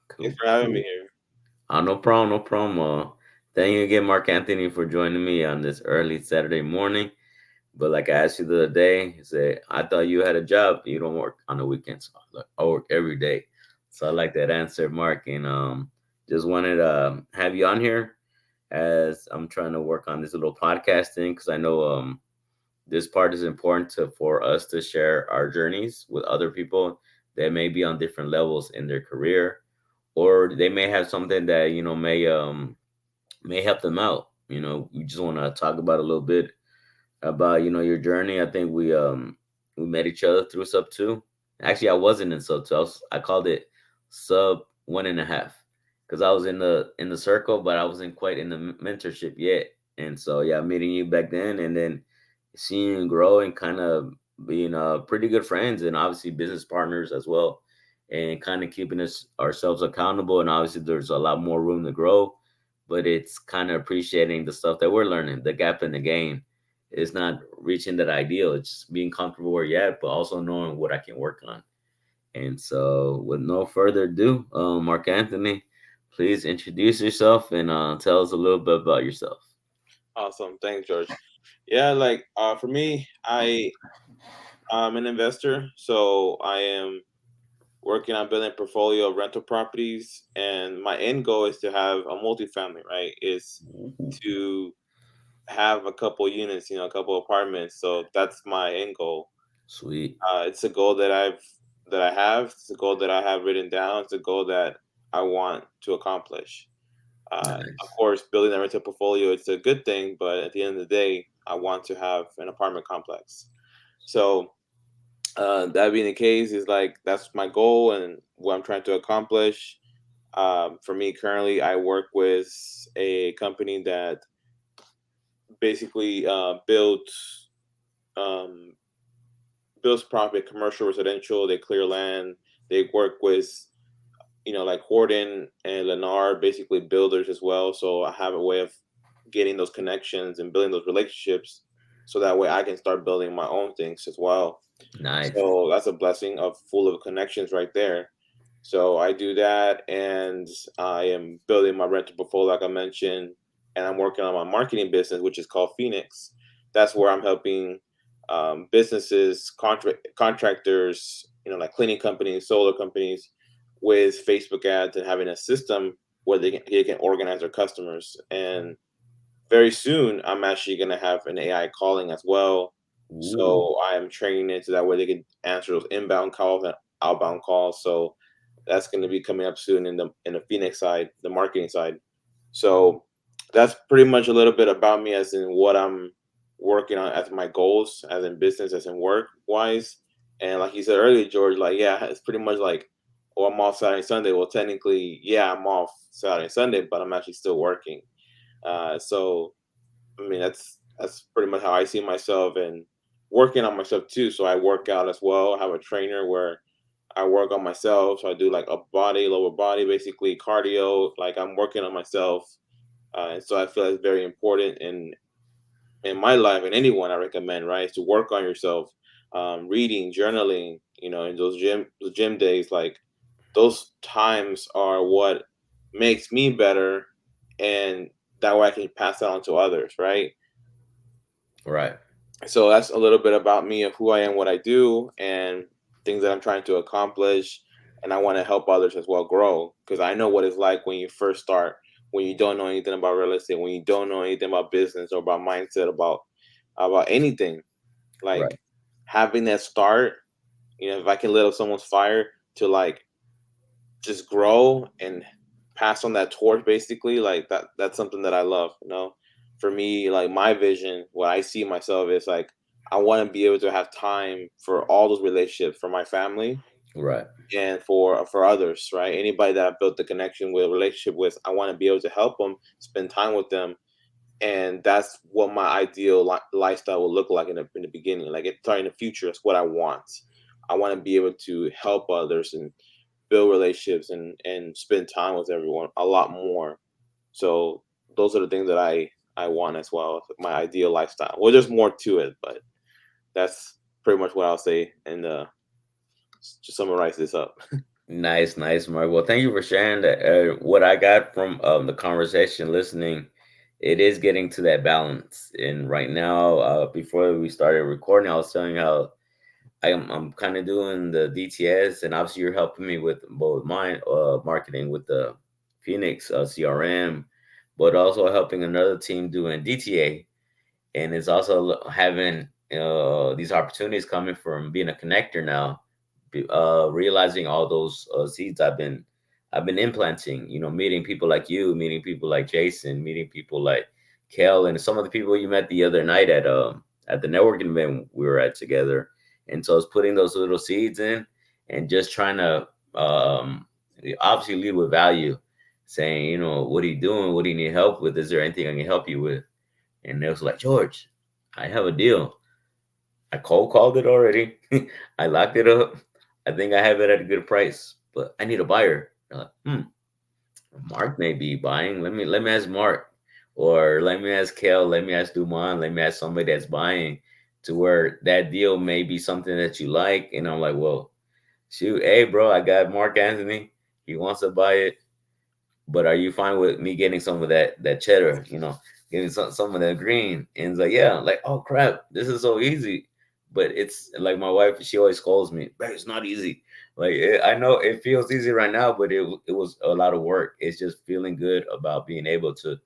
Thanks Cool, for having me cool. here. No problem, no problem. Thank you again, Mark Anthony, for joining me on this early Saturday morning. But like I asked you the other day, I said, I thought you had a job. You don't work on the weekends. I work every day. So I like that answer, Mark. And just wanted to have you on here as I'm trying to work on this little podcasting because I know this part is important for us to share our journeys with other people that may be on different levels in their career, or they may have something that may help them out. We just want to talk about a little bit about your journey. I think we met each other through sub two. Actually, I wasn't in sub two. I called it sub one and a half because I was in the circle, but I wasn't quite in the mentorship yet. And so yeah, meeting you back then, and then seeing you grow and kind of being pretty good friends and obviously business partners as well, and kind of keeping us ourselves accountable. And obviously, there's a lot more room to grow, but it's kind of appreciating the stuff that we're learning, the gap in the game. It's not reaching that ideal. It's just being comfortable where you're at, but also knowing what I can work on. And so, with no further ado, Mark Anthony, please introduce yourself and tell us a little bit about yourself. Awesome. Thanks, George. Yeah, like for me, I'm an investor, so I am working on building a portfolio of rental properties, and my end goal is to have a multifamily. Right, is Ooh, to have a couple units, a couple apartments. So that's my end goal. sweet. It's a goal that I have. It's a goal that I have written down. It's a goal that I want to accomplish. Of Nice. course, building a rental portfolio, it's a good thing, but at the end of the day, I want to have an apartment complex. So that being the case, is like that's my goal and what I'm trying to accomplish. For me, currently, I work with a company that basically um, builds property, commercial, residential. They clear land. They work with like Horton and Lennar, basically builders as well. So I have a way of getting those connections and building those relationships, so that way I can start building my own things as well. Nice. So that's a blessing of full of connections right there. So I do that, and I am building my rental portfolio, like I mentioned, and I'm working on my marketing business, which is called Phoenix. That's where I'm helping businesses, contractors, like cleaning companies, solar companies, with Facebook ads and having a system where they can organize their customers. And very soon, I'm actually going to have an AI calling as well. Ooh, So I am training it so that way they can answer those inbound calls and outbound calls. So that's going to be coming up soon in the Phoenix side, the marketing side. So that's pretty much a little bit about me, as in what I'm working on as my goals, as in business, as in work wise. And like you said earlier, George, like yeah, it's pretty much like, oh, I'm off Saturday and Sunday. Well, technically, yeah, I'm off Saturday and Sunday, but I'm actually still working. So I mean, that's pretty much how I see myself, and working on myself too. So I work out as well. I have a trainer where I work on myself. So I do like upper body, lower body, basically cardio. Like I'm working on myself, and so I feel it's very important in my life, and anyone I recommend, right, is to work on yourself. Reading, journaling, in those gym days, like those times are what makes me better, and that way I can pass that on to others, right? right. So that's a little bit about me, of who I am, what I do, and things that I'm trying to accomplish. And I want to help others as well grow, because I know what it's like when you first start, when you don't know anything about real estate, when you don't know anything about business or about mindset, about anything. Right. Like having that start, if I can lit up someone's fire to like just grow and pass on that torch, basically, like that's something that I love. For me, like my vision, what I see myself is like, I want to be able to have time for all those relationships, for my family Right. and for others, right? Anybody that I built the connection with, relationship with, I want to be able to help them, spend time with them. And that's what my ideal lifestyle will look like in the beginning. Like it's sorry, in the future, it's what I want. I want to be able to help others and build relationships and spend time with everyone a lot more. So those are the things that I want as well. My ideal lifestyle. Well, there's more to it, but that's pretty much what I'll say. And to summarize this up. Nice, nice, Mark. Well, thank you for sharing that. What I got from the conversation, listening, it is getting to that balance. And right now, before we started recording, I was telling you how I'm kind of doing the DTS, and obviously you're helping me with both mine marketing with the Phoenix CRM, but also helping another team doing DTA, and it's also having these opportunities coming from being a connector now, realizing all those seeds I've been implanting. Meeting people like you, meeting people like Jason, meeting people like Kel, and some of the people you met the other night at the networking event we were at together. And so it's putting those little seeds in and just trying to um, obviously lead with value, saying, what are you doing? What do you need help with? Is there anything I can help you with? And it was like, George, I have a deal. I cold called it already. I locked it up. I think I have it at a good price, but I need a buyer. They're like, Mark may be buying. Let me ask Mark, or let me ask Kel. Let me ask Dumont. Let me ask somebody that's buying, to where that deal may be something that you like. And I'm like, well, shoot, hey, bro, I got Mark Anthony. He wants to buy it, but are you fine with me getting some of that cheddar, getting some of that green? And it's like, yeah, like, oh crap, this is so easy. But it's like my wife, she always scolds me, but it's not easy. Like I know it feels easy right now, but it was a lot of work. It's just feeling good about being able to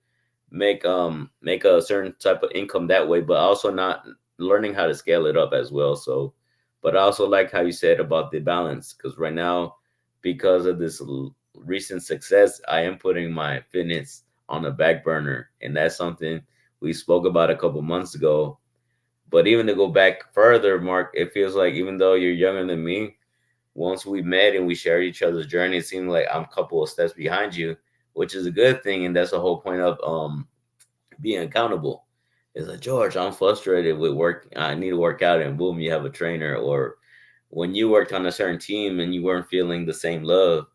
make a certain type of income that way, but also not learning how to scale it up as well. So, but I also like how you said about the balance, because right now, because of this recent success, I am putting my fitness on the back burner, and that's something we spoke about a couple months ago. But even to go back further, Mark, it feels like even though you're younger than me, once we met and we shared each other's journey, it seemed like I'm a couple of steps behind you, which is a good thing, and that's the whole point of being accountable. It's like, George, I'm frustrated with work. I need to work out, and boom, you have a trainer. Or when you worked on a certain team and you weren't feeling the same love,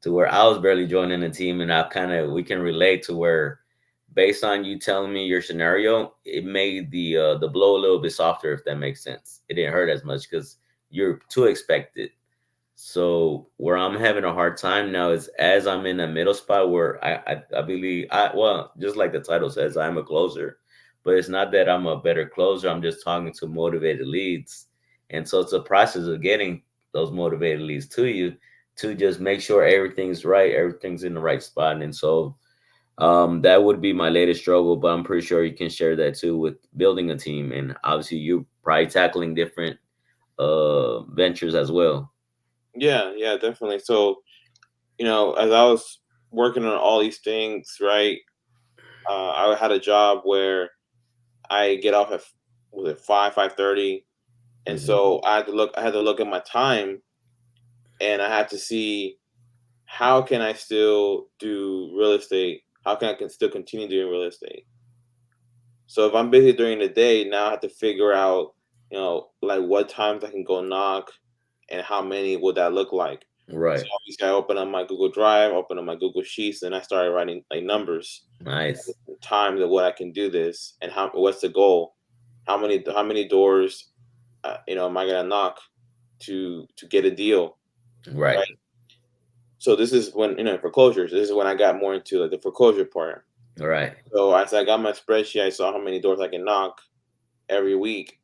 to where I was barely joining the team, and we can relate to where, based on you telling me your scenario, it made the blow a little bit softer, if that makes sense. It didn't hurt as much because you're too expected. So where I'm having a hard time now is, as I'm in a middle spot where I believe, well, just like the title says, I'm a closer, but it's not that I'm a better closer. I'm just talking to motivated leads. And so it's a process of getting those motivated leads to you, to just make sure everything's right, everything's in the right spot. And so that would be my latest struggle, but I'm pretty sure you can share that too with building a team. And obviously you're probably tackling different ventures as well. Yeah, yeah, definitely. So, as I was working on all these things, right? I had a job where I get off at was it 5:30, and Mhm. so I had to look at my time, and I had to see how can I still do real estate? How can still continue doing real estate? So if I'm busy during the day, now I have to figure out, like what times I can go knock and how many would that look like. So Right. obviously I open up my Google Drive, open up my Google Sheets, and I started writing like numbers, Nice. times of what I can do this and what's the goal? How many doors am I gonna knock to get a deal, Right. right? So this is when foreclosures. This is when I got more into like the foreclosure part. Right. So as I got my spreadsheet, I saw how many doors I can knock every week,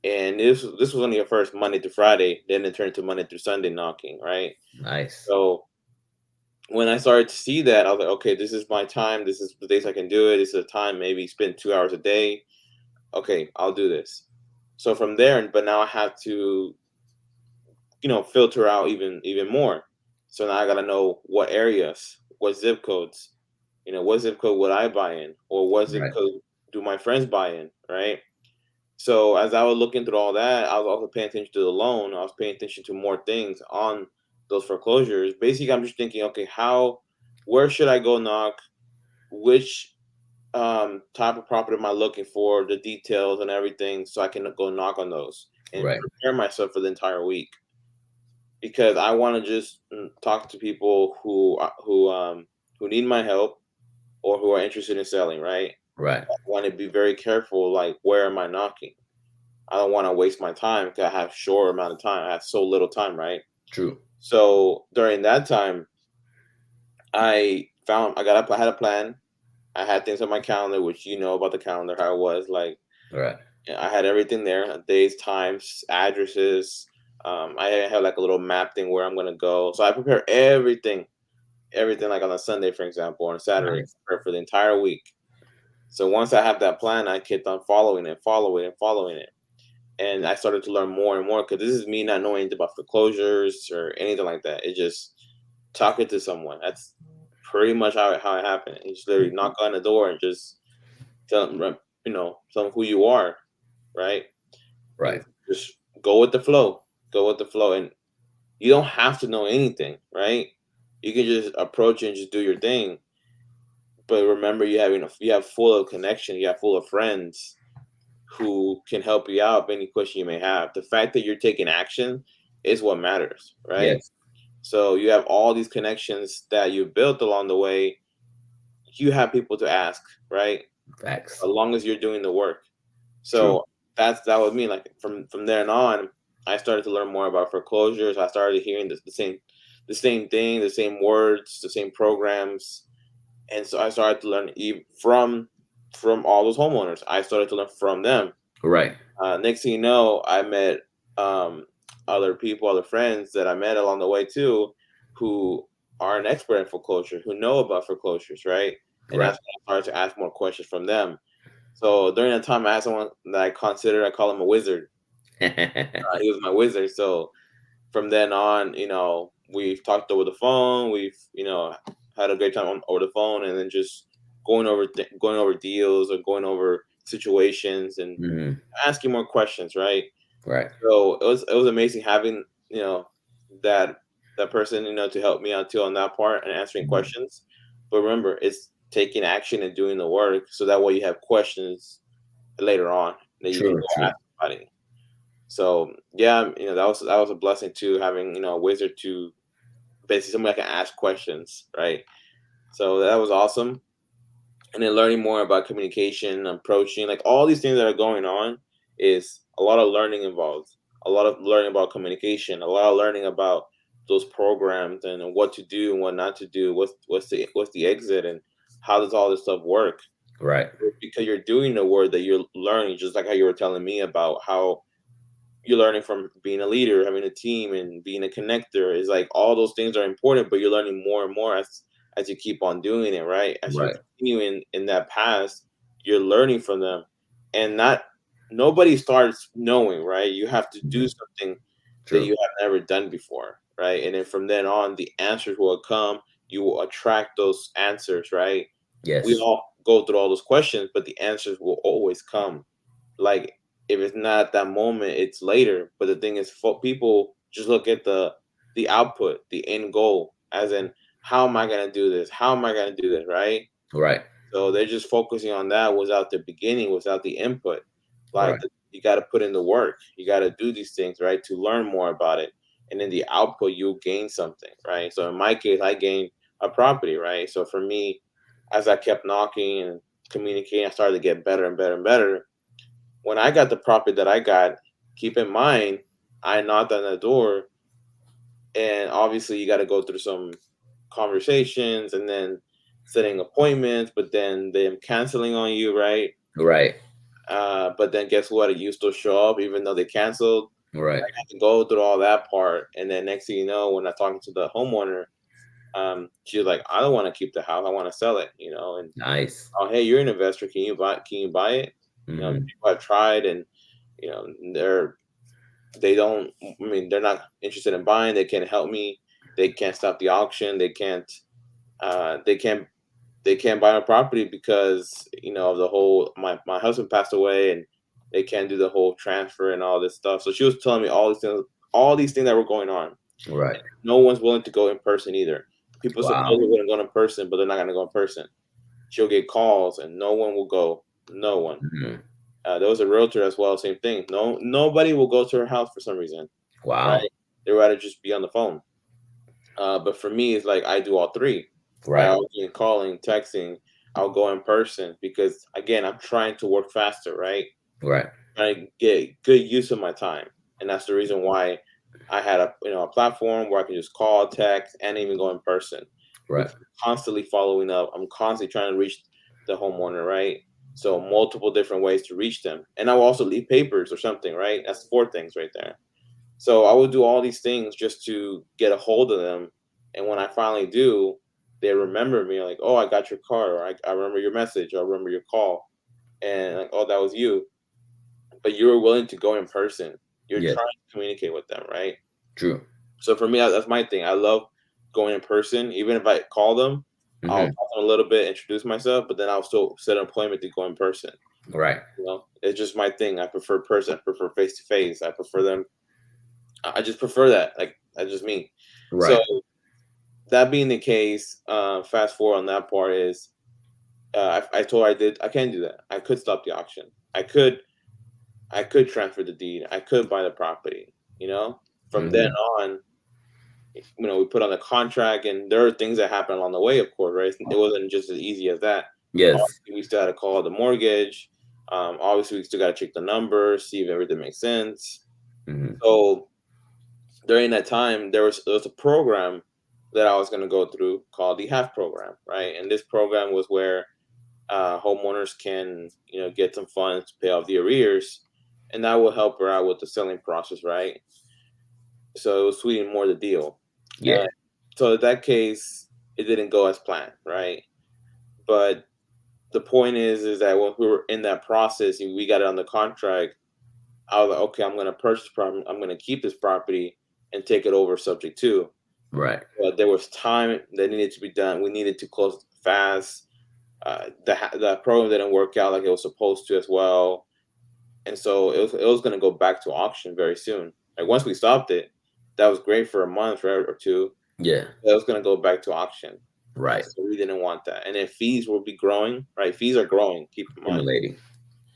and this was only at first Monday to Friday. Then it turned to Monday through Sunday knocking, right? Nice. So when I started to see that, I was like, okay, this is my time. This is the days I can do it. This is a time maybe spend 2 hours a day. Okay, I'll do this. So from there, but now I have to filter out even more. So now I gotta know what areas, what zip codes, what zip code would I buy in, or what zip Right. code do my friends buy in, right? So as I was looking through all that, I was also paying attention to the loan. I was paying attention to more things on those foreclosures. Basically, I'm just thinking, okay, where should I go knock? Which type of property am I looking for? The details and everything, so I can go knock on those and Right. prepare myself for the entire week. Because I want to just talk to people who need my help or who are interested in selling. Right? Right. I want to be very careful. Like, where am I knocking? I don't want to waste my time because I have short amount of time. I have so little time, right? True. So during that time, I had a plan. I had things on my calendar, which you know about the calendar, how it was like. Right. I had everything there: days, times, addresses. I had like a little map thing where I'm gonna go. So I prepare everything like on a Sunday, for example, or on Saturday, Nice. prepare for the entire week. So once I have that plan, I kept on following it, following it, following it, and I started to learn more and more because this is me not knowing anything about foreclosures or anything like that. It's just talking to someone. That's pretty much how it happened. You just literally knock on the door and just tell them, tell them who you are, right? And Right. just go with the flow. Go with the flow, and you don't have to know anything, right? You can just approach it and just do your thing. But remember, you have full of connection. You have full of friends who can help you out with any question you may have. The fact that you're taking action is what matters, right? Yes. So you have all these connections that you built along the way. You have people to ask, right? Facts. As long as you're doing the work. True. So that was me. Like from then on, I started to learn more about foreclosures. I started hearing the same thing, the same words, the same programs, and so I started to learn from all those homeowners. I started to learn from them. Right. Next thing you know, I met um, other people, other friends that I met along the way too, who are an expert in foreclosure, who know about foreclosures, right? And Right. that's when I started to ask more questions from them. So during that time, I had someone that I call him a wizard. He was my wizard. So from then on, we've talked over the phone. We've, had a great time over the phone, and then just going over deals or going over situations and Mhm. asking more questions, right? Right. So it was amazing having that that person to help me out too on that part and answering Mhm. questions. But remember, it's taking action and doing the work, so that way you have questions later on that you can True. go True. ask somebody. So yeah, that was a blessing too, having a wizard to basically somebody that can ask questions, right? So that was awesome. And then learning more about communication, approaching, like all these things that are going on is a lot of learning involved. A lot of learning about communication, a lot of learning about those programs and what to do and what not to do. What's the exit and how does all this stuff work? Right. Because you're doing the work that you're learning, just like how you were telling me about how you're learning from being a leader, having a team, and being a connector. Is like all those things are important, but you're learning more and more as you keep on doing it, right? As you're Right. continuing in that past, you're learning from them, and not nobody starts knowing, right? You have to do Mhm. something that True. you have never done before, right? And then from then on, the answers will come. You will attract those answers, right? We Yes. all go through all those questions, but the answers will always come. Like if it's not at that moment, it's later. But the thing is, people just look at the output, the end goal, as in how am I gonna do this? How am I gonna do this? Right? Right. So they're just focusing on that without the beginning, without the input. Like Right. you got to put in the work. You got to do these things, right, to learn more about it. And then the output, you'll gain something, right? So in my case, I gained a property, right? So for me, as I kept knocking and communicating, I started to get better and better and better. When I got the property that I got, keep in mind, I knocked on the door, and obviously you got to go through some conversations and then setting appointments, but then them canceling on you, right? Right. But then guess what? You still show up even though they canceled. Right. I had to go through all that part, and then next thing you know, when I'm talking to the homeowner, she's like, "I don't want to keep the house. I want to sell it." And Nice. oh, hey, you're an investor. Can you buy? Can you buy it? Hmm. People have tried, and you know, they don't. I mean, they're not interested in buying. They can't help me. They can't stop the auction. They can't. They can't buy a property because of the whole my husband passed away, and they can't do the whole transfer and all this stuff. So she was telling me all these things that were going on. Right. No one's willing to go in person either. People Wow. supposedly going to go in person, but they're not going to go in person. She'll get calls and no one will go. No one. Mhm. There was a realtor as well, same thing. Nobody will go to her house for some reason, Wow. right? They rather just be on the phone. But for me, it's like I do all three. Right? Right. I'll be calling, texting. I'll go in person because again, I'm trying to work faster, right? Right. Trying to get good use of my time, and that's the reason why. I had a platform where I can just call, text, and even go in person. Right. Because I'm constantly following up. I'm constantly trying to reach the homeowner, right? So multiple different ways to reach them, and I will also leave papers or something, right? That's four things right there. So I would do all these things just to get a hold of them, and when I finally do, they remember me, like, oh, I got your card, or I remember your message, or I remember your call, and like, oh, that was you. But you were willing to go in person. You're Yeah. trying to communicate with them, right? True. So for me, that's my thing. I love going in person. Even if I call them, I'll Hmm. talk to them a little bit, introduce myself, but then I'll still set an appointment to go in person. Right. It's just my thing. I prefer person. I prefer face to face. I prefer them. I just prefer that. Like that's just me. So Right. that being the case, fast forward on that part is I told her I can't do that. I could stop the auction. I could transfer the deed. I could buy the property. From then Hmm. on, we put on the contract, and there are things that happen along the way, of course, right? It wasn't just as easy as that. Yes. Obviously, we still had to call the mortgage. Obviously, we still got to check the numbers, see if everything makes sense. Hmm. So during that time, there was a program that I was going to go through called the HAF program, right? And this program was where homeowners can, get some funds to pay off the arrears, and that will help her out with the selling process, right? So it was sweetening more the deal. Yeah. Uh, so in that case, it didn't go as planned, right? But the point is that when we were in that process and we got it on the contract, I was like, okay, I'm going to purchase property. I'm going to keep this property and take it over subject to. Right. But there was time that needed to be done. We needed to close fast. The program didn't work out like it was supposed to as well, and so it was going to go back to auction very soon. Like once we stopped it, that was great for a month, right, or two. Yeah. It was going to go back to auction, and Right. so we didn't want that. And then fees will be growing, right? Fees are growing. Keep in mind, Accumulating.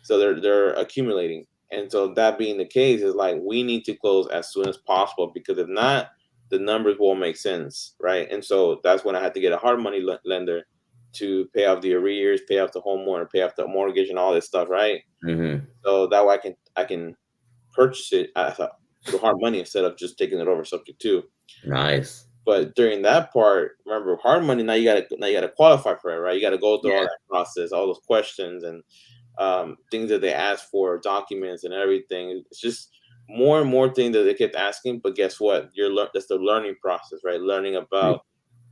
so they're accumulating, and so that being the case is like we need to close as soon as possible because if not, the numbers won't make sense, right? And so that's when I had to get a hard money lender to pay off the arrears, pay off the homeowner, pay off the mortgage, and all this stuff, right? Hmm. So that way I can purchase it through hard money instead of just taking it over subject to. Nice. But during that part, remember hard money. Now you gotta qualify for it, right? You gotta go through all Yeah. that process, all those questions and things that they ask for, documents and everything. It's just more and more things that they kept asking. But guess what? That's the learning process, right? Learning True. about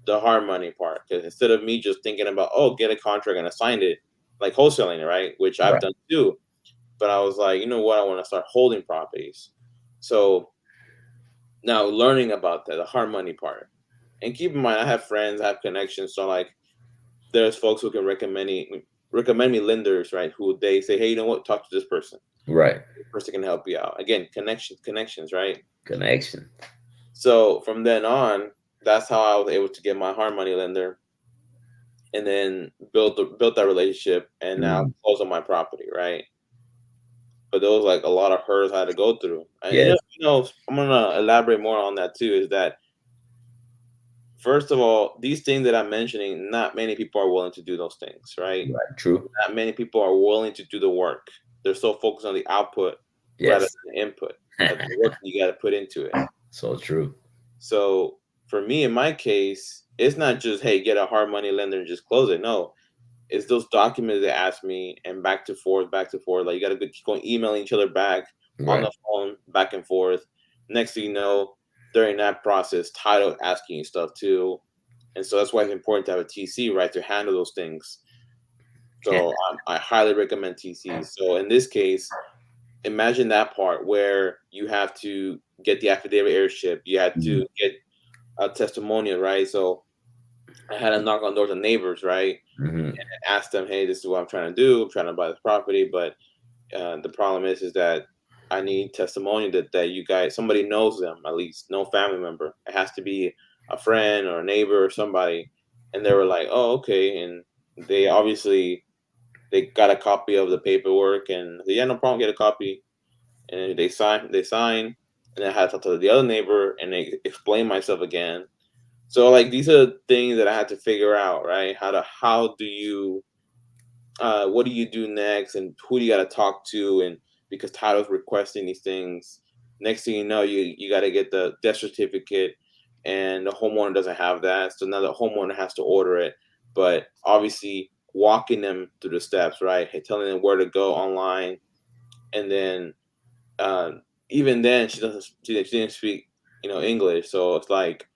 the hard money part. Because instead of me just thinking about, oh, get a contract and assign it, like wholesaling it, right? Which I've Right. done too. But I was like, you know what? I want to start holding properties. So now learning about that, the hard money part. And keep in mind, I have friends, I have connections. So like, there's folks who can recommend me lenders, right? Who they say, hey, you know what? Talk to this person. Right. This person can help you out. Again, connections, right? Connection. So from then on, that's how I was able to get my hard money lender, and then build that relationship, and now Mhm. close on my property, right? But there was like a lot of hurdles I had to go through. And Yes. I'm gonna elaborate more on that too. Is that first of all, these things that I'm mentioning, not many people are willing to do those things, right? Right. True. Not many people are willing to do the work. They're so focused on the output rather Yes. than the input of the work you got to put into it. So true. So for me, in my case, it's not just hey, get a hard money lender and just close it. No, it's those documents they ask me and back to forth, back to forth. Like you got to keep going emailing each other back on Right. the phone, back and forth. Next thing you know, during that process, title asking you stuff too, and so that's why it's important to have a TC, right, to handle those things. So I highly recommend TCs. So in this case, imagine that part where you have to get the affidavit airship, you had Mhm. to get a testimonial, right? So I had to knock on doors of neighbors, right, Mhm. and ask them, hey, this is what I'm trying to do. I'm trying to buy this property, but the problem is that I need testimonial that you guys, somebody knows them at least, no family member. It has to be a friend or a neighbor or somebody. And they were like, oh, okay, and they obviously they got a copy of the paperwork and yeah, no problem, get a copy. And they sign, and I had to talk to the other neighbor and they explain myself again. So like these are things that I had to figure out, right? How do you what do you do next and who do you gotta talk to and because title's requesting these things. Next thing you know, you got to get the death certificate, and the homeowner doesn't have that, so now the homeowner has to order it. But obviously, walking them through the steps, right? Hey, telling them where to go online, and then uh, even then, she didn't speak English, so it's like,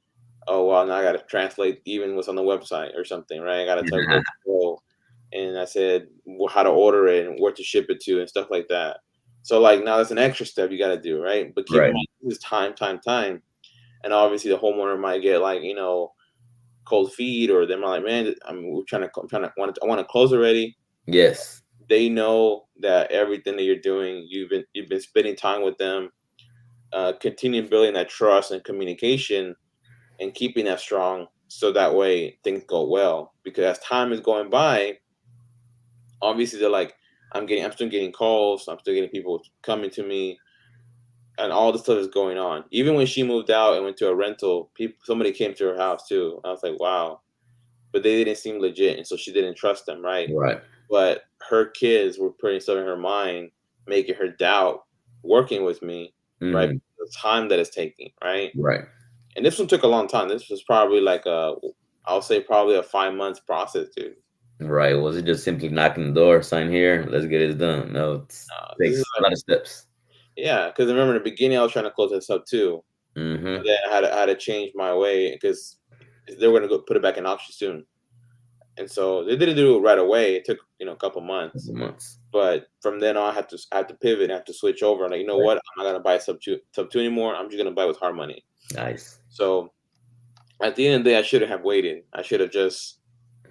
oh well, now I got to translate even what's on the website or something, right? I got to tell where to go, and I said how to order it and where to ship it to and stuff like that. So like now that's an extra step you got to do, right? But keep in Right. mind this is time, and obviously the homeowner might get like cold feet, or they might like, man, we're I want to close already. Yes. They know that everything that you're doing, you've been spending time with them, continue building that trust and communication and keeping that strong, so that way things go well. Because as time is going by, obviously they're like, I'm still getting calls, I'm still getting people coming to me, and all this stuff is going on. Even when she moved out and went to a rental, somebody came to her house too. I was like, wow, but they didn't seem legit, and so she didn't trust them, right? Right. But her kids were putting stuff in her mind, making her doubt working with me, right? Hmm. The time that it's taking, right? Right. And this one took a long time. This was probably like I'll say probably a 5 months process, dude. Right. Was it just simply knocking the door, sign here, let's get it done? No, it This is takes a like, lot of steps. yeah, because I remember in the beginning I was trying to close this up too, but Mm-hmm. then I had to change my way because they were gonna go put it back in auction soon, and so they didn't do it right away. It took a couple months, Couple months. but from then on I had to pivot, I have to switch over. And like, you know Right. what? I'm not gonna buy sub two anymore. I'm just gonna buy with hard money. Nice. So at the end of the day, I shouldn't have waited. I should have just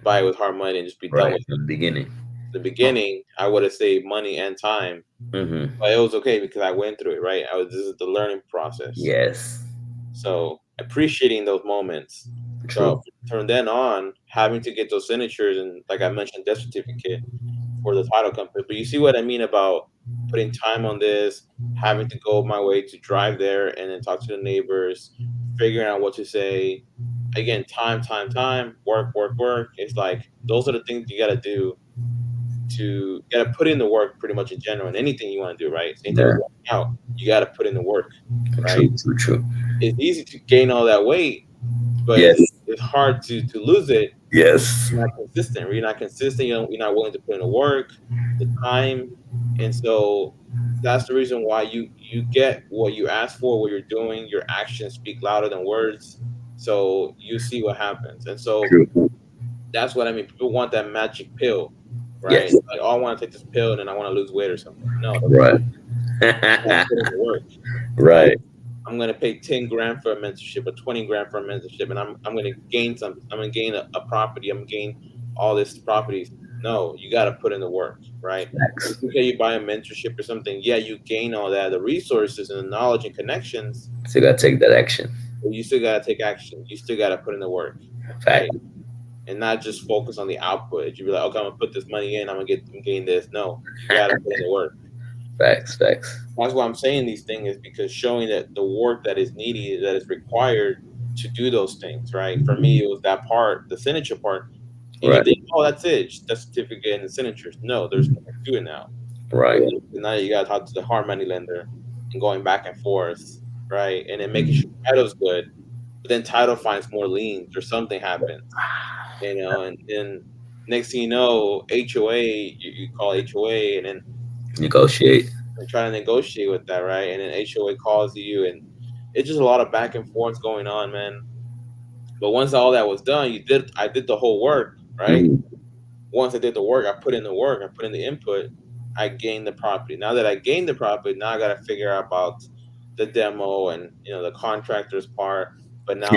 buy it with hard money and just be done Right. with it. From the beginning. The beginning, I would have saved money and time, Mm-hmm. but it was okay because I went through it, right? This is the learning process. Yes. So appreciating those moments. So True. from then on, having to get those signatures and, like I mentioned, death certificate for the title company. But you see what I mean about putting time on this, having to go my way to drive there and then talk to the neighbors, figuring out what to say. Again, time, work. It's like those are the things you got to do, to you got to put in the work pretty much in general, and anything you want to do, right? Same thing with Yeah. working out. You got to put in the work, right? True. It's easy to gain all that weight, but Yes. it's hard to lose it. Yes. You're not consistent. You're not consistent. You're not willing to put in the work, the time, and so that's the reason why you get what you ask for. What you're doing, your actions speak louder than words. So you see what happens, and so True. that's what I mean. People want that magic pill, right? Yes. Like, oh, I want to take this pill and then I want to lose weight or something. No, Right. you gotta put in the work, right? Right. I'm gonna pay 10 grand for a mentorship or 20 grand for a mentorship, and I'm gonna gain something. I'm gonna gain a property. I'm gonna gain all this properties. No, you got to put in the work, right? Just Facts. because you buy a mentorship or something, yeah, you gain all that, the resources and the knowledge and connections, So you gotta take that action. but you still got to take action. You still got to put in the work, right? Fact. And not just focus on the output. You be like, okay, I'm gonna put this money in. I'm gain this. No, you got to put in the work. Facts. Facts. That's why I'm saying these things, is because showing that the work that is needed, that is required to do those things, right? For me, it was that part, the signature part. And you Right. think, oh, that's it, the certificate and the signatures. No, there's more to it now. Right. Now you got to talk to the hard money lender and going back and forth, right? And then making sure title's good. But then title finds more liens or something happens, and then next thing you know, HOA, you call HOA, and then Negotiate. and try to negotiate with that, right? And then HOA calls you, and it's just a lot of back and forth going on, man. But once all that was done, I did the whole work, right? Mhm. Once I did the work, I put in the work, I put in the input, I gained the property. Now that I gained the property, now I got to figure out about the demo and the contractor's part. But now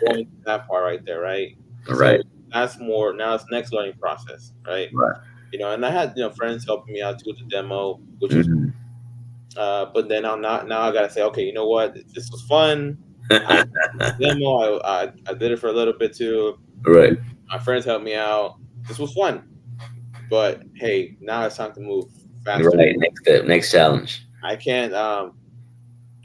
going to that part right there, right? So Right. that's more now. It's next learning process, right? Right. And I had friends helping me out too with the demo, which was. Mhm. But then I'm not. Now I gotta say, okay, you know what? This was fun. I demo. I did it for a little bit too. Right. My friends helped me out. This was fun. But hey, now it's time to move faster. Right. Next step. Next challenge. I can't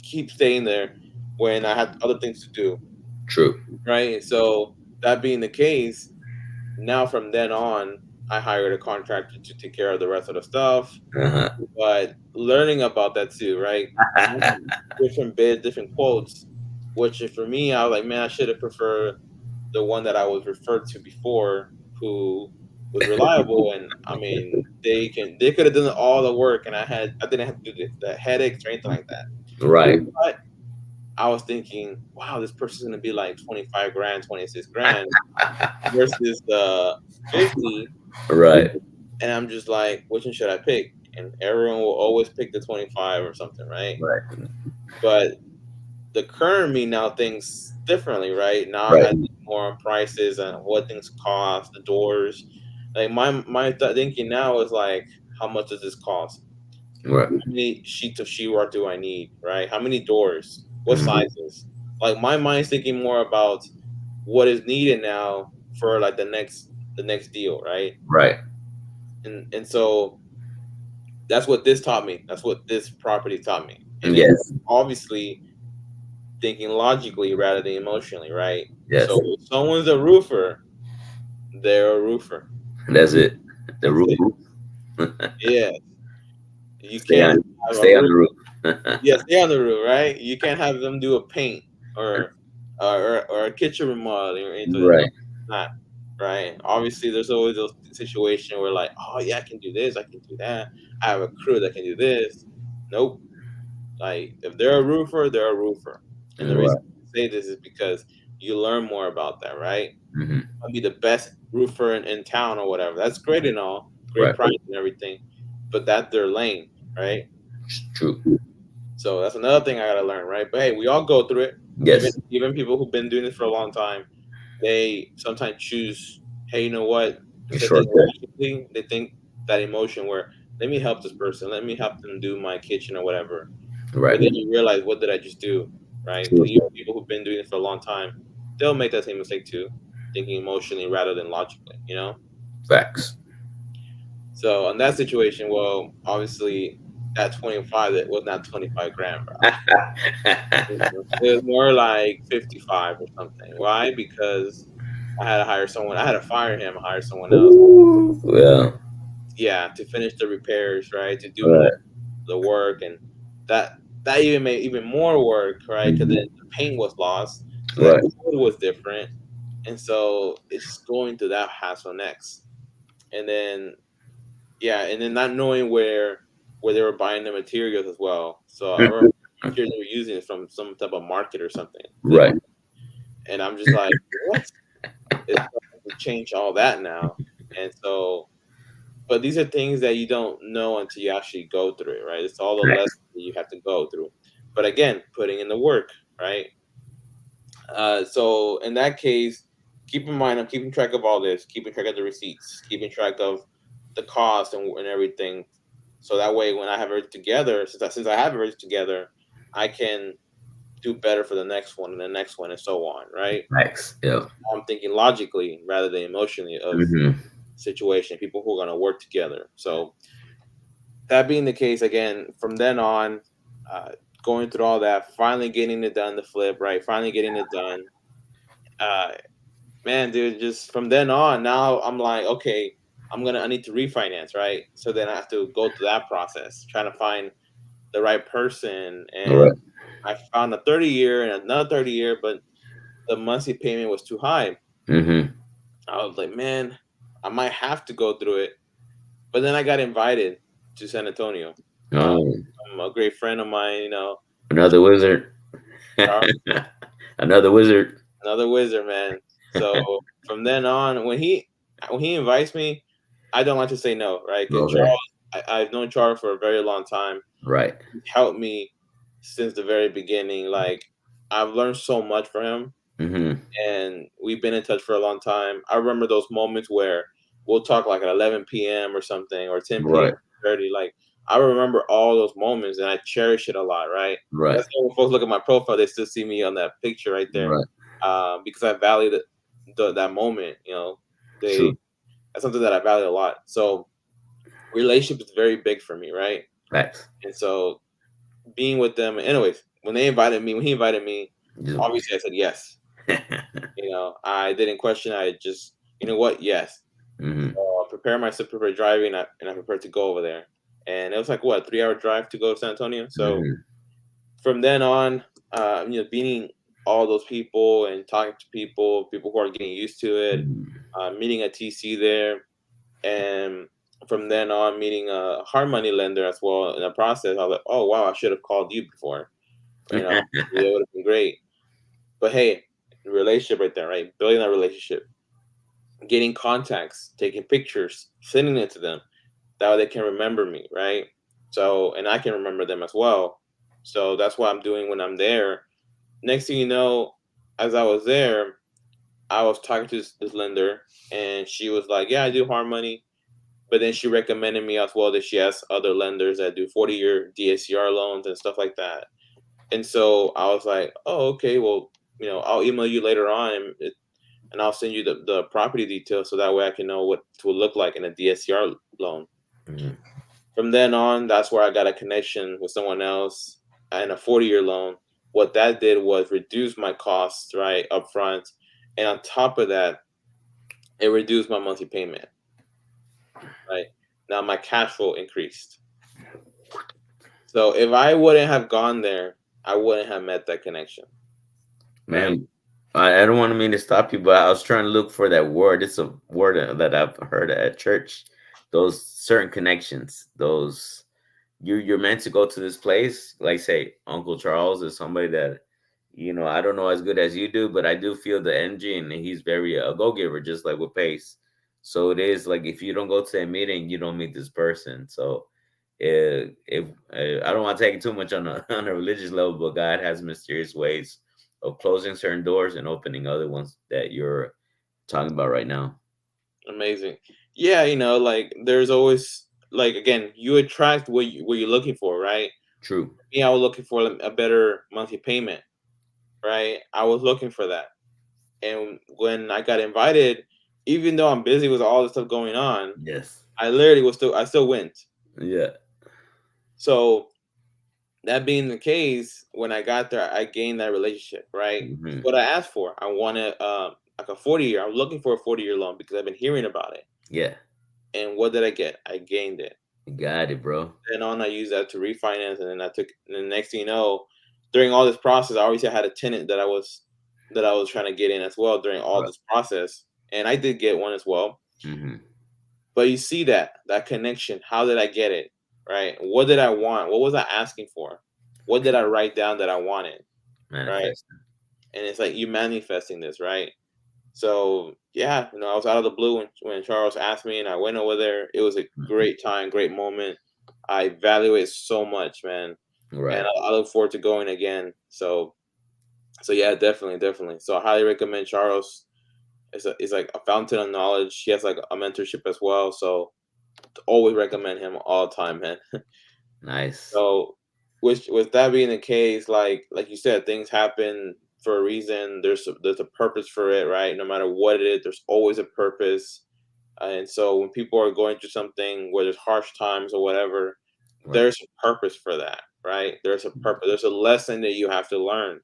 keep staying there when I have other things to do, True. right? So that being the case, now from then on, I hired a contractor to take care of the rest of the stuff. Uh-huh. But learning about that too, right? Different bids, different quotes. Which for me, I was like, man, I should have preferred the one that I was referred to before, who was reliable. And I mean, they could have done all the work, and I didn't have to do the headaches or anything like that. Right. But I was thinking, wow, this person's gonna be like 25 grand, 26 grand versus the 50. Right. And I'm just like, which one should I pick? And everyone will always pick the 25 or something, right? Right. But the current me now thinks differently, right? Now I Right. think more on prices and what things cost, the doors. Like thinking now is like, how much does this cost? Right. How many sheets of sheetrock do I need, right? How many doors? What Mhm. sizes? Like my mind's thinking more about what is needed now for like the next deal, right? Right. And so that's what this taught me. That's what this property taught me. And then Yes. obviously thinking logically rather than emotionally, right? Yes. So if someone's a roofer, they're a roofer. That's it. The That's roof. it. Yeah. You Stay can't on. have a Stay on roof. the roof. Yeah, stay on the roof, right? You can't have them do a paint or a kitchen remodeling or anything. Right. Not right. Obviously, there's always those situations where like, oh yeah, I can do this, I can do that. I have a crew that can do this. Nope. Like if they're a roofer, they're a roofer. And the reason Right. I say this is because you learn more about that, right? Hmm. I'll be the best roofer in town or whatever. That's great and all, great Right. price and everything, but that's their lane, right? True. So that's another thing I gotta learn, right? But hey, we all go through it. Even Yes. even people who've been doing this for a long time, they sometimes choose, hey, you know what? Instead of thinking Shortcut. logically, they think that emotion where let me help this person, let me help them do my kitchen or whatever. But Right. then you realize, what did I just do, right? True. Because even people who've been doing it for a long time, they'll make that same mistake too, thinking emotionally rather than logically, you know? Facts. So in that situation, well, obviously that 25, that was not 25 grand, bro. It was more like 55 or something. Why? Because I had to hire someone. I had to fire him, hire someone else. Ooh, well. Yeah, to finish the repairs, right? To do Right. the work, and that that even made even more work, right? Because Mhm. then the paint was lost, so that Right. code was different, and so it's just going through that hassle next, and then yeah, and then not knowing where they were buying the materials as well. So I remember the materials they were using is from some type of market or something, flea Right. market, and I'm just like, what? It's to change all that now, and so. But these are things that you don't know until you actually go through it, right? It's all the Facts. lessons that you have to go through. But again, putting in the work, right? So in that case, keep in mind, I'm keeping track of all this, keeping track of the receipts, keeping track of the cost and everything. So that way, when I have everything together, since I have everything together, I can do better for the next one and the next one and so on, right? Facts. Yeah. I'm thinking logically rather than emotionally of Hmm. situation, people who are going to work together. So that being the case, again, from then on, uh, going through all that, finally getting it done, the flip, right? Finally getting it done. Uh, man, dude, just from then on, now I'm like, okay, I need to refinance, right? So then I have to go through that process, trying to find the right person. Right. And I found a 30-year and another 30-year, but the monthly payment was too high. Hmm. I was like, man, I might have to go through it. But then I got invited to San Antonio. Uh, Oh, from a great friend of mine, another wizard. Charles, Another wizard. another wizard, man. So from then on, when he invites me, I don't like to say no, right? Because Okay. Charles, I've known Charles for a very long time. Right. He's helped me since the very beginning. Like I've learned so much from him, Hmm. and we've been in touch for a long time. I remember those moments where we'll talk like at 11 p.m. or something, or 10 p.m. Right. 30. Like I remember all those moments, and I cherish it a lot. Right? Right. That's why when folks look at my profile, they still see me on that picture right there, Right. because I value that moment. True. They that's something that I value a lot. So relationship is very big for me, right? Facts. And so being with them, anyways, when he invited me, Just- obviously I said yes. I didn't question. I just, you know what? Yes. Mm-hmm. So I prepared myself, prepared driving, and I prepared to go over there. And it was like what, 3 hour drive to go to San Antonio. So Mm-hmm. from then on, meeting all those people and talking to people who are getting used to it, meeting a TC there, and from then on meeting a hard money lender as well in the process. I was like, oh wow, I should have called you before. It would have been great. But hey, relationship right there, right? Building that relationship, getting contacts, taking pictures, sending it to them. That way they can remember me, right? So, and I can remember them as well. So that's what I'm doing when I'm there. Next thing you know, as I was there, I was talking to this lender, and she was like, "Yeah, I do hard money." But then she recommended me as well that she has other lenders that do 40-year DSCR loans and stuff like that. And so I was like, "Oh, okay. Well, I'll email you later on, and I'll send you the property details so that way I can know what to look like in a DSCR loan." Mm-hmm. From then on, that's where I got a connection with someone else and a 40-year loan. What that did was reduce my costs right up front, and on top of that, it reduced my monthly payment. Right now, my cash flow increased. So if I wouldn't have gone there, I wouldn't have met that connection. Right? Man, I don't want to mean to stop you, but I was trying to look for that word. It's a word that I've heard at church. Those certain connections, those you're meant to go to this place. Like say, Uncle Charles is somebody that I don't know as good as you do, but I do feel the energy, and he's very a go giver, just like with Pace. So it is like if you don't go to that meeting, you don't meet this person. So if I don't want to take it too much on a on a religious level, but God has mysterious ways of closing certain doors and opening other ones that you're talking about right now. Amazing. Yeah, like there's always like again, you attract what you're looking for, right? True. Me, I was looking for a better monthly payment, right? I was looking for that. And when I got invited, even though I'm busy with all the stuff going on, Yes. I still went. Yeah. So that being the case, when I got there, I gained that relationship, right? It's Hmm. what I asked for. I wanted like a 40-year. I was looking for a 40-year loan because I've been hearing about it. Yeah. And what did I get? I gained it. You got it, bro. Then on, I used that to refinance, and then and the next thing you know, during all this process, I obviously had a tenant that I was trying to get in as well during all Right. this process, and I did get one as well. Hmm. But you see that connection. How did I get it? Right? What did I want? What was I asking for? What did I write down that I wanted? Right? Manifesting. And it's like you manifesting this, right? So yeah, I was out of the blue when Charles asked me, and I went over there. It was a Mhm. great time, great moment. I value it so much, man, and Right. I look forward to going again. So yeah, definitely, definitely. So I highly recommend Charles. It's like a fountain of knowledge. He has like a mentorship as well. So always recommend him all the time, man. Nice. So, with that being the case, like you said, things happen for a reason. There's a purpose for it, right? No matter what it is, there's always a purpose. And so when people are going through something where there's harsh times or whatever, Right. there's a purpose for that, right? There's a purpose. There's a lesson that you have to learn.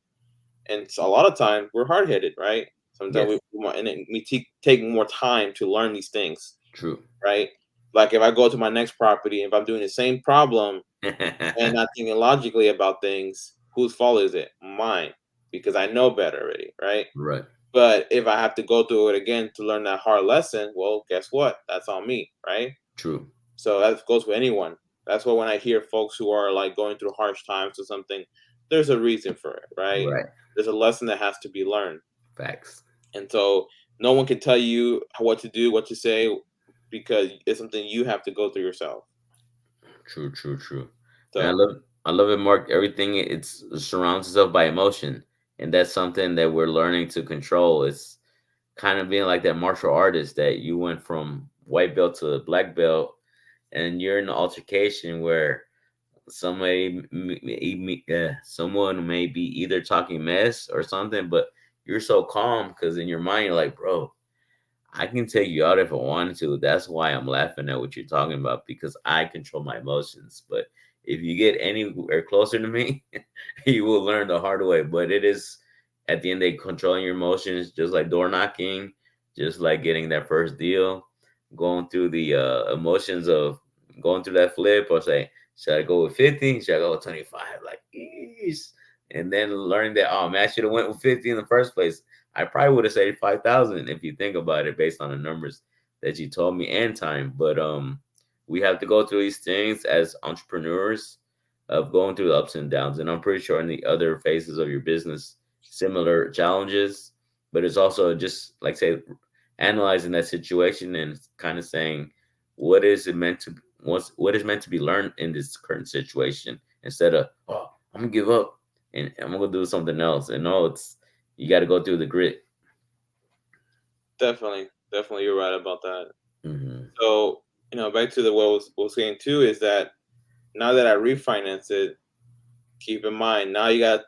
And so a lot of times we're hard headed, right? Sometimes Yes. we take more time to learn these things, True. right? Like if I go to my next property, if I'm doing the same problem and not thinking logically about things, whose fault is it? Mine, because I know better already, right? Right. But if I have to go through it again to learn that hard lesson, well, guess what? That's on me, right? True. So that goes with anyone. That's why when I hear folks who are like going through harsh times or something, there's a reason for it, right? Right. There's a lesson that has to be learned. Facts. And so no one can tell you what to do, what to say, because it's something you have to go through yourself. True. True. True. Man, So I love it, Mark. Everything it surrounds itself by emotion, and that's something that we're learning to control. It's kind of being like that martial artist that you went from white belt to black belt, and you're in an altercation where someone may be either talking mess or something, but you're so calm because in your mind you're like, bro, I can take you out if I wanted to. That's why I'm laughing at what you're talking about because I control my emotions. But if you get anywhere closer to me, you will learn the hard way. But it is at the end, they controlling your emotions, just like door knocking, just like getting that first deal. going through the emotions of going through that flip, or say, should I go with 50? Should I go with 25? Like, eesh. And then learning that, oh man, I should have went with 50 in the first place. I probably would have saved 5,000 if you think about it based on the numbers that you told me and time. But we have to go through these things as entrepreneurs of going through the ups and downs. And I'm pretty sure in the other phases of your business, similar challenges, but it's also just like say analyzing that situation and kind of saying what is it meant to what is meant to be learned in this current situation instead of, oh, I'm gonna give up and I'm gonna do something else. And no, it's you got to go through the grit. Definitely, you're right about that. Hmm. So, back to the what was saying too is that now that I refinance it, keep in mind now you got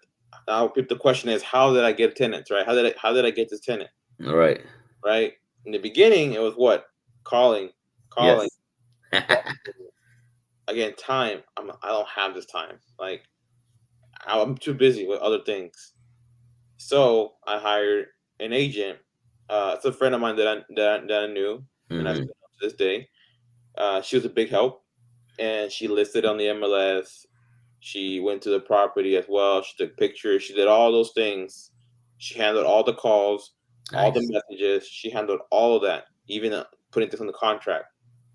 now the question is how did I get tenants, right? How did I get this tenant, All right. right? In the beginning, it was what calling, calling, Yes. calling. Again, time. I don't have this time. Like I'm too busy with other things. So I hired an agent. It's a friend of mine that I knew, and I Hmm. still know to this day. She was a big help, and she listed on the MLS. She went to the property as well. She took pictures. She did all those things. She handled all the calls, all the Nice. messages. She handled all of that, even putting things on the contract,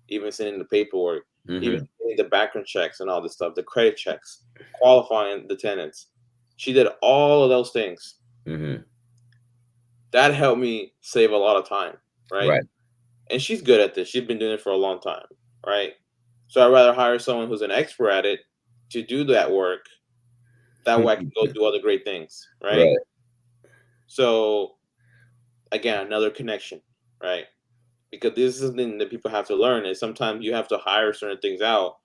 even sending the paperwork, even Hmm. doing the background checks and all this stuff, the credit checks, qualifying the tenants. She did all of those things. Hmm. That helped me save a lot of time, right? Right. And she's good at this. She's been doing it for a long time, right? So I'd rather hire someone who's an expert at it to do that work. That way I can go do other great things, right? Right. So again, another connection, right? Because this is something that people have to learn is sometimes you have to hire certain things out.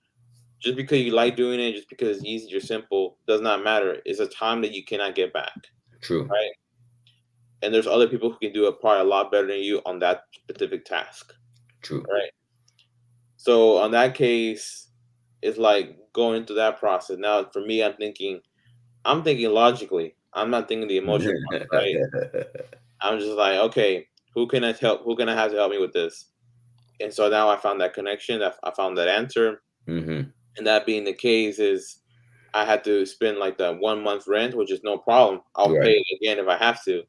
Just because you like doing it, just because it's easy or simple, does not matter. It's a time that you cannot get back, True. right? And there's other people who can do it probably a lot better than you on that specific task, True. right? So on that case, it's like going through that process. Now for me, I'm thinking logically. I'm not thinking the emotional part, right? I'm just like, okay, who can I help? Who can I have to help me with this? And so now I found that connection. I found that answer. Hmm. And that being the case is I had to spend like the 1 month rent, which is no problem. I'll pay Right. it again if I have to.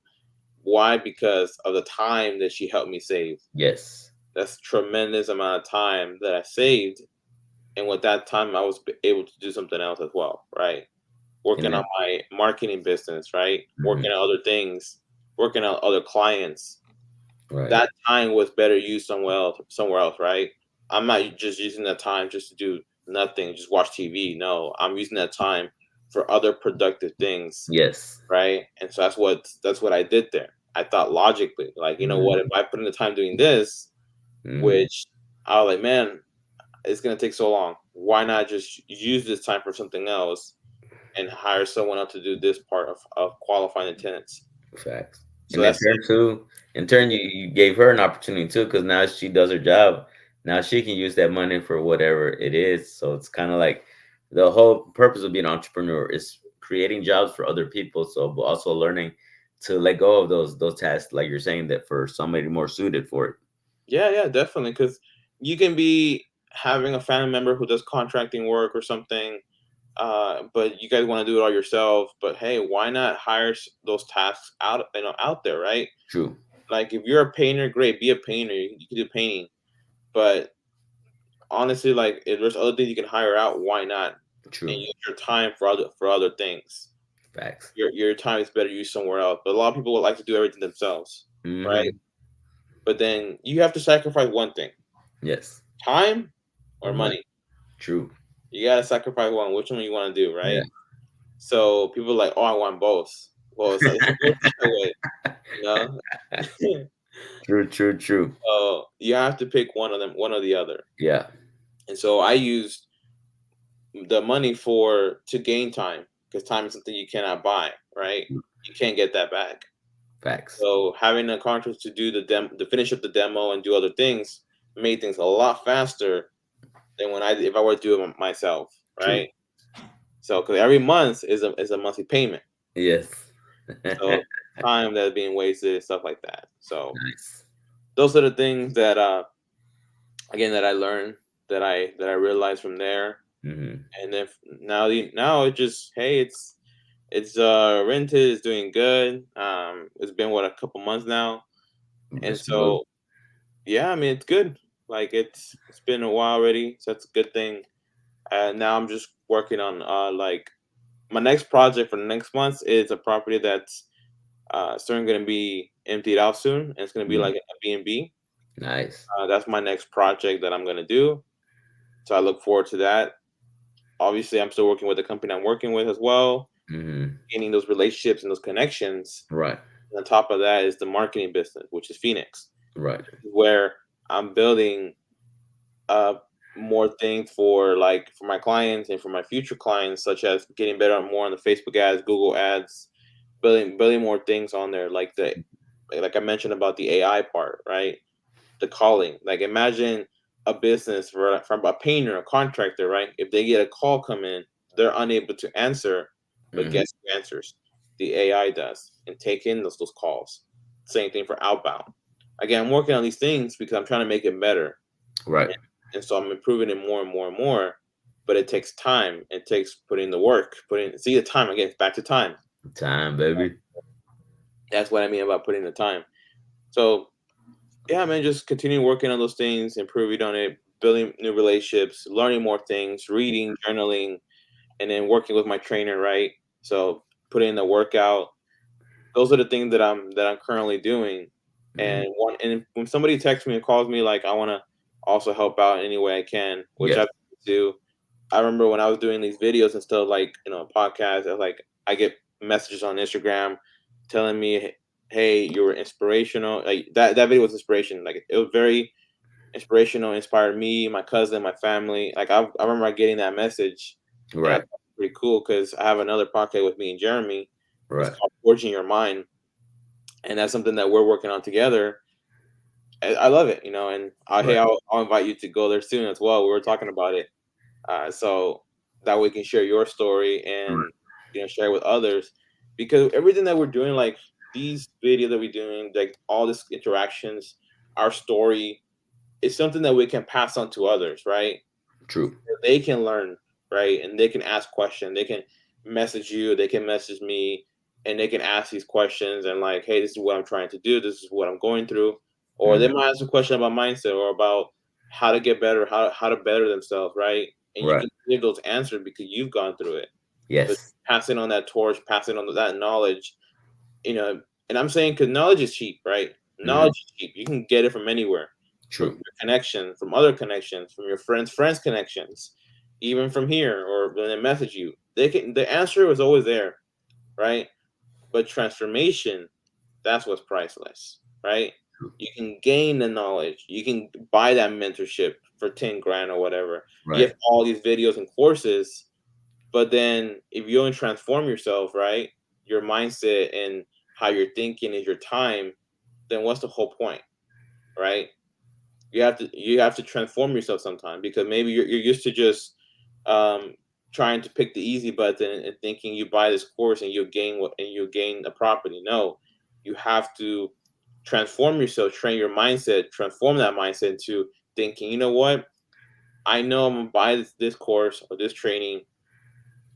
Why? Because of the time that she helped me save. Yes. That's tremendous amount of time that I saved. And with that time, I was able to do something else as well, right? And Working on then, my marketing business, right? mhm. Working on other things, working on other clients. Right. That time was better used somewhere else, right? I'm not just using that time just to do nothing, just watch TV. No, I'm using that time for other productive things, Yes. right? And so that's what I did there. I thought logically, like, you know what, if Hmm. I put in the time doing this, Hmm. which I was like, man, it's gonna take so long. Why not just use this time for something else and hire someone else to do this part of qualifying the tenants? Facts. So And in that's turn too, in turn you gave her an opportunity too, because now she does her job. Now she can use that money for whatever it is. So it's kind of like the whole purpose of being an entrepreneur is creating jobs for other people. So but also learning to let go of those tasks, like you're saying, that for somebody more suited for it. yeah, definitely. Because you can be having a family member who does contracting work or something, but you guys want to do it all yourself. But hey, why not hire those tasks out there, right? True. Like if you're a painter, great, be a painter. You can do painting, but honestly, like if there's other things you can hire out, why not? And True. use your time for other things. Facts. Your time is better used somewhere else. But a lot of people would like to do everything themselves, right? Hmm. But then you have to sacrifice one thing: Yes. time or Or money. money. True. You gotta sacrifice one. Which one you want to do, Yeah. right? So people are like, oh, I want both. Well, it's both that way, you know. True. True. True. So you have to pick one of them, one or the other. Yeah. And so I used the money for to gain time because time is something you cannot buy, right? You can't get that back. Facts. So having a contract to do to finish up the demo and do other things made things a lot faster than if I were to do it myself, True. right? So because every month is a monthly payment, Yes. so time that's being wasted and stuff like that. So Nice. those are the things that again, that I learned, that I realized from there. Hmm. And then now it just, hey, it's rented, it's doing good. It's been what, a couple months now, and That's good. so yeah, I mean, it's good. Like it's been a while already, so that's a good thing. And now I'm just working on like my next project for the next month is a property that's starting going to be emptied out soon, and it's going to be Mm. like a B&B. Nice. That's my next project that I'm going to do. So I look forward to that. Obviously, I'm still working with the company I'm working with as well, Hmm. gaining those relationships and those connections. Right. And on top of that is the marketing business, which is Phoenix, Right. where I'm building uh, more things for, like, for my clients and for my future clients, such as getting better on more on the Facebook ads, Google ads, building more things on there, like I mentioned about the AI part, right? The calling. Like, imagine a business from a painter, a contractor, right? If they get a call come in, they're unable to answer, but Hmm. guess who answers? The AI does, and take in those calls. Same thing for outbound. Again, I'm working on these things because I'm trying to make it better, Right. and so I'm improving it more and more and more. But it takes time. It takes putting the work, putting see the time again. It's back to time. Time, baby. That's what I mean about putting the time. So yeah, man, just continue working on those things, improving on it, building new relationships, learning more things, reading, journaling, and then working with my trainer, right? So putting in the workout. Those are the things that I'm currently doing. Hmm. And when somebody texts me and calls me, like, I want to also help out in any way I can, which Yes. I do. I remember when I was doing these videos and stuff, like, podcasts, I get messages on Instagram telling me, "Hey, you were inspirational." Like, that video was inspiration. Like, it was very inspirational, inspired me, my cousin, my family. Like, I remember getting that message, and I Right. thought it was pretty cool because I have another podcast with me and Jeremy. It's Right. called Forging Your Mind, and that's something that we're working on together. I love it, and hey, Right. I'll invite you to go there soon as well. We were talking about it, so that we can share your story Right. and share with others, because everything that we're doing, like these videos that we're doing, like all these interactions, our story is something that we can pass on to others, right? True. They can learn, right? And they can ask questions. They can message you, they can message me, and they can ask these questions and, like, hey, this is what I'm trying to do, this is what I'm going through. Or they Hmm. might ask a question about mindset or about how to get better, how to better themselves, right? And you Right. can give those answers because you've gone through it. So Yes. passing on that torch, passing on that knowledge, you know, and I'm saying, because knowledge is cheap, right? Hmm. Knowledge is cheap. You can get it from anywhere, from True. your connection, from other connections, from your friends' connections, even from here, or when they message you. The answer was always there, right? But transformation, that's what's priceless, right? True. You can gain the knowledge. You can buy that mentorship for 10 grand or whatever. You have Right. all these videos and courses, but then if you don't transform yourself, right? Your mindset and how you're thinking is your time, then what's the whole point, right? You have to transform yourself sometime, because maybe you're used to just um, trying to pick the easy button and thinking you buy this course and you'll gain a property. No, you have to transform yourself, train your mindset, transform that mindset into thinking, you know what? I know I'm gonna buy this course or this training,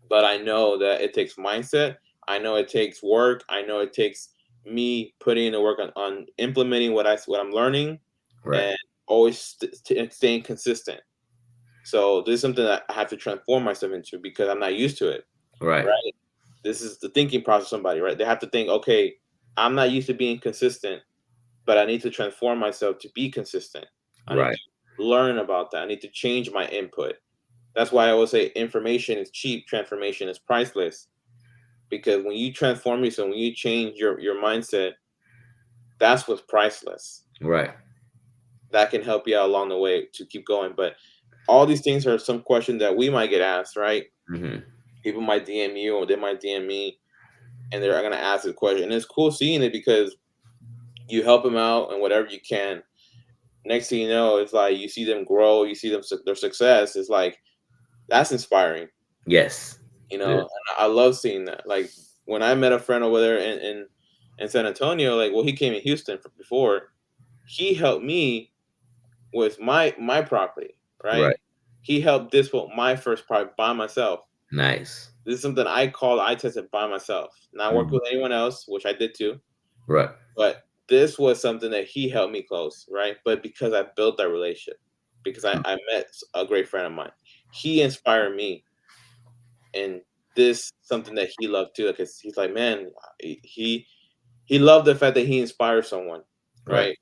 but I know that it takes mindset. I know it takes work. I know it takes me putting in the work on implementing what I'm learning, Right. and always staying consistent. So this is something that I have to transform myself into because I'm not used to it. Right. Right? This is the thinking process. Of somebody, right? They have to think, okay, I'm not used to being consistent, but I need to transform myself to be consistent. I need Right. to learn about that. I need to change my input. That's why I always say information is cheap, transformation is priceless. Because when you transform yourself, when you change your mindset, that's what's priceless. Right. That can help you out along the way to keep going. But all these things are some questions that we might get asked, right? Hmm. People might DM you or they might DM me, and they're going to ask a question. And it's cool seeing it because you help them out and whatever you can. Next thing you know, it's like you see them grow, you see them their success. It's like that's inspiring, Yes. It and is. I love seeing that. Like when I met a friend over there in San Antonio, like, well, he came in Houston before. He helped me with my property, right? Right. He helped this with my first property by myself. Nice. This is something I tested by myself, not working Mhm. with anyone else, which I did too. Right. But this was something that he helped me close, right? But because I built that relationship, because True. I met a great friend of mine, he inspired me, and this something that he loved too. Because he's like, man, he loved the fact that he inspires someone, Right. right?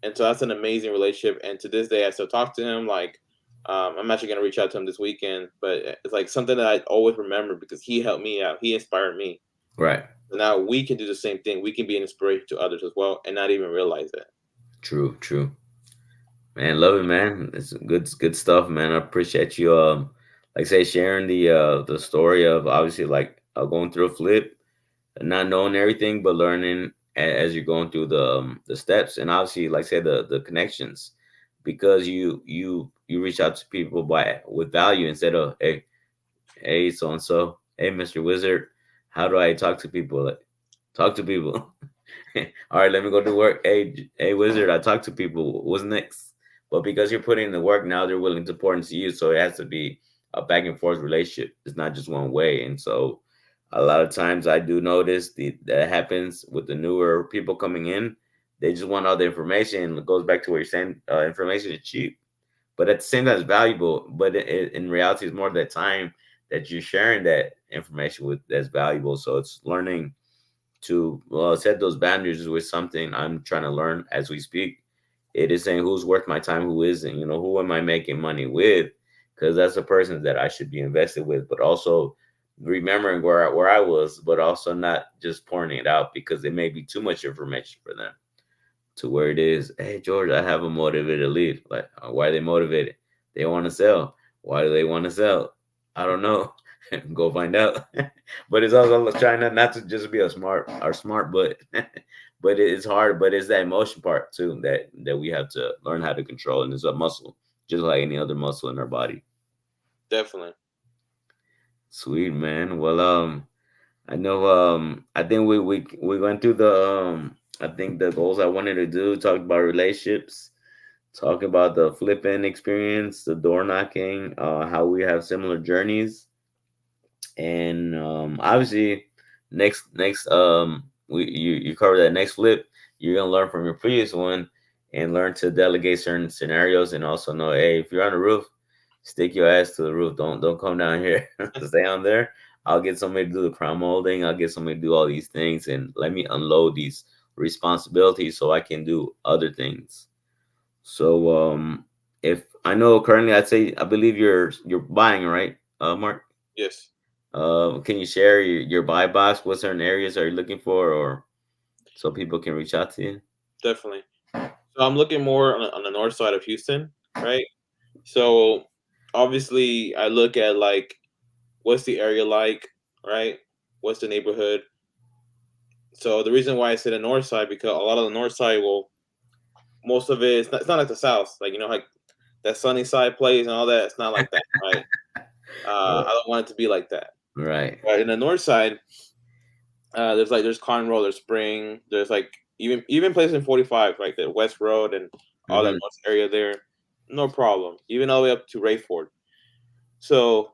And so that's an amazing relationship. And to this day, I still talk to him. Like, I'm actually gonna reach out to him this weekend. But it's like something that I always remember because he helped me out. He inspired me. Right. So now we can do the same thing. We can be an inspiration to others as well, and not even realize it. True. True. Man, love it, man. It's good stuff, man. I appreciate you like say sharing the story of obviously like going through a flip, not knowing everything, but learning as you're going through the steps, and obviously like say the connections, because you reach out to people by with value instead of hey so and so, hey Mr. Wizard, how do I talk to people? Like, talk to people. All right, let me go to work. Hey, Wizard, I talk to people. What's next? But because you're putting in the work now, they're willing to pour into you. So it has to be a back and forth relationship. It's not just one way. And so a lot of times I do notice that happens with the newer people coming in. They just want all the information. It goes back to what you're saying. Information is cheap, but at the same time, it's valuable. But in reality, it's more that time that you're sharing that information with that's valuable. So it's learning to set those boundaries with something I'm trying to learn as we speak. It is saying who's worth my time, who isn't. You know, who am I making money with? Because that's the person that I should be invested with. But also remembering where I was, but also not just pouring it out because it may be too much information for them to where it is. Hey George, I have a motivated lead. Like, why are they motivated? They want to sell. Why do they want to sell? I don't know. Go find out. But it's also trying not to just be a smart, but but it's hard. But it's that emotion part too that we have to learn how to control, and it's a muscle, just like any other muscle in our body. Definitely. Sweet man. Well, I know. I think we went through I think the goals I wanted to do. Talk about relationships. Talk about the flipping experience, the door knocking. How we have similar journeys, and obviously, next we you cover that next flip. You're gonna learn from your previous one and learn to delegate certain scenarios, and also know, hey, if you're on the roof, stick your ass to the roof. Don't come down here. Stay on there. I'll get somebody to do the crown molding. I'll get somebody to do all these things, and let me unload these responsibilities so I can do other things. So if I know currently, I believe you're buying, right, Mark? Yes. Can you share your buy box? What certain areas are you looking for, or so people can reach out to you? Definitely. So I'm looking more on the north side of Houston, right? So obviously, I look at like what's the area like, right? What's the neighborhood? So the reason why I say the north side because a lot of the north side will most of it it's not like the south, like like that sunny side plays and all that. It's not like that, right? I don't want it to be like that. Right. But in the north side, there's Conroe, there's Spring, there's like even places in 45, like the West Road and all that Mm-hmm. north area there, no problem. Even all the way up to Rayford. So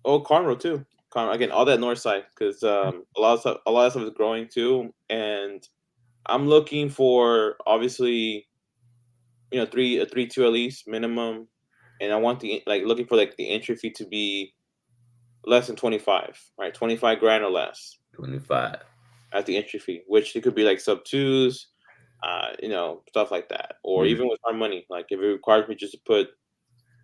Conroe too. Again, all that north side because a lot of stuff is growing too, and I'm looking for obviously 3-2 at least minimum, and I want the like looking for like the entry fee to be less than 25, right? 25 grand or less 25. at the entry fee, which it could be like sub twos, stuff like that, or Mm-hmm. even with our money, like if it requires me just to put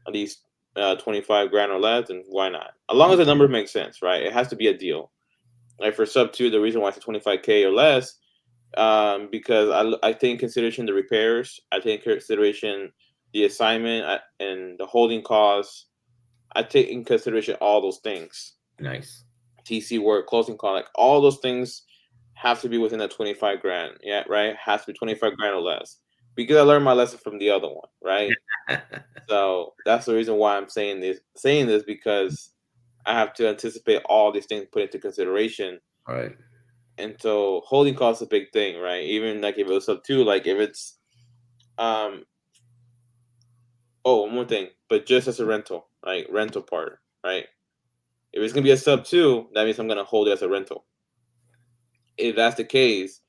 at least 25 grand or less, then why not? As long as the number makes sense, right? It has to be a deal. Like for sub two, the reason why it's 25K or less, because I take consideration the repairs, I take consideration the assignment and the holding costs. I take in consideration all those things. Nice. TC work, closing call, like all those things have to be within that 25 grand. Yeah, right. Has to be 25 grand or less because I learned my lesson from the other one, right? So that's the reason why I'm saying this. Saying this because I have to anticipate all these things put into consideration. Right. And so holding costs is a big thing, right? Even like if it was sub two, like if it's um Oh, one more thing, but just as a rental, right? Rental part, right? If it's gonna be a sub two, that means I'm gonna hold it as a rental. If that's the case,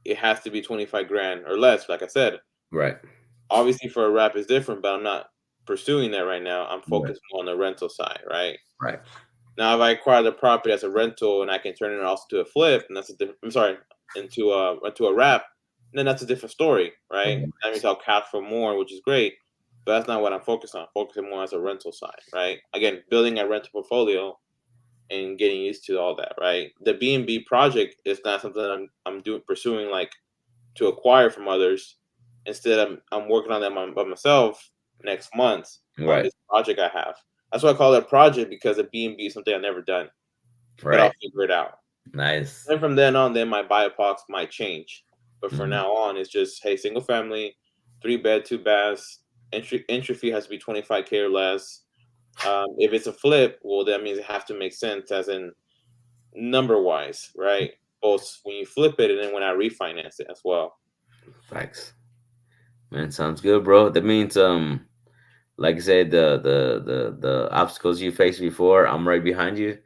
it has to be 25 grand or less. Like I said, Right. obviously for a wrap is different, but I'm not pursuing that right now. I'm Right. focused more on the rental side, right? Right. Now, if I acquire the property as a rental and I can turn it also to a flip, and that's a different. I'm sorry, into a wrap, then that's a different story, right? That means I'll cash for more, which is great, but that's not what I'm focused on. Focusing more as a rental side, right? Again, building a rental portfolio and getting used to all that, right? The B&B project is not something that I'm doing pursuing like to acquire from others. Instead, I'm working on them by myself next month on Right. this project I have. That's why I call it a project because a B&B is something I've never done, but I'll Right. figure it out. Nice. And from then on, then my biopox might change. But for Mhm. now on, it's just hey, single family, 3 bed, 2 baths. Entry fee has to be 25K or less. If it's a flip, well, that means it has to make sense, as in number wise, right? Both when you flip it and then when I refinance it as well. Thanks. Man, sounds good, bro. That means like I said, the obstacles you faced before, I'm right behind you.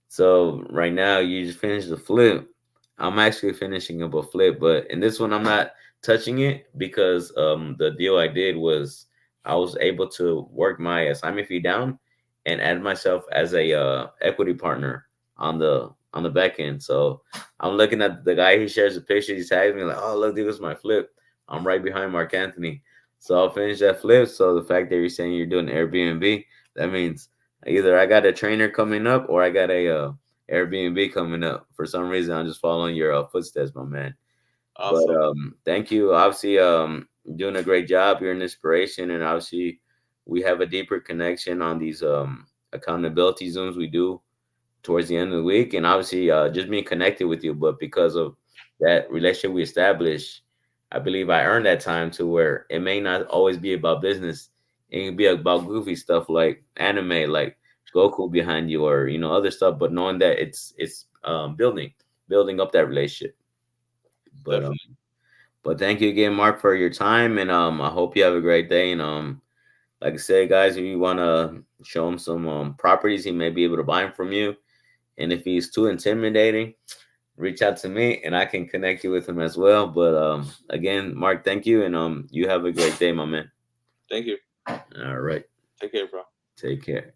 So right now you just finished the flip. I'm actually finishing up a flip, but in this one I'm not touching it because the deal I did was I was able to work my assignment fee down and add myself as a equity partner on the back end. So I'm looking at the guy, he shares the picture, he tags me like, oh look, this is my flip. I'm right behind Mark Anthony. So I'll finish that flip. So the fact that you're saying you're doing Airbnb, that means either I got a trainer coming up or I got a Airbnb coming up. For some reason, I'm just following your footsteps, my man. But Awesome. thank you. Obviously, you're doing a great job. You're an inspiration, and obviously, we have a deeper connection on these accountability zooms we do towards the end of the week, and obviously, just being connected with you. But because of that relationship we established, I believe I earned that time to where it may not always be about business. It can be about goofy stuff like anime, like Goku behind you, or other stuff. But knowing that it's building up that relationship. But Definitely. but thank you again, Mark, for your time, and I hope you have a great day. And like I said, guys, if you want to show him some properties, he may be able to buy them from you. And if he's too intimidating, reach out to me, and I can connect you with him as well. But again, Mark, thank you, and you have a great day, my man. Thank you. All right, Take care, bro. take care.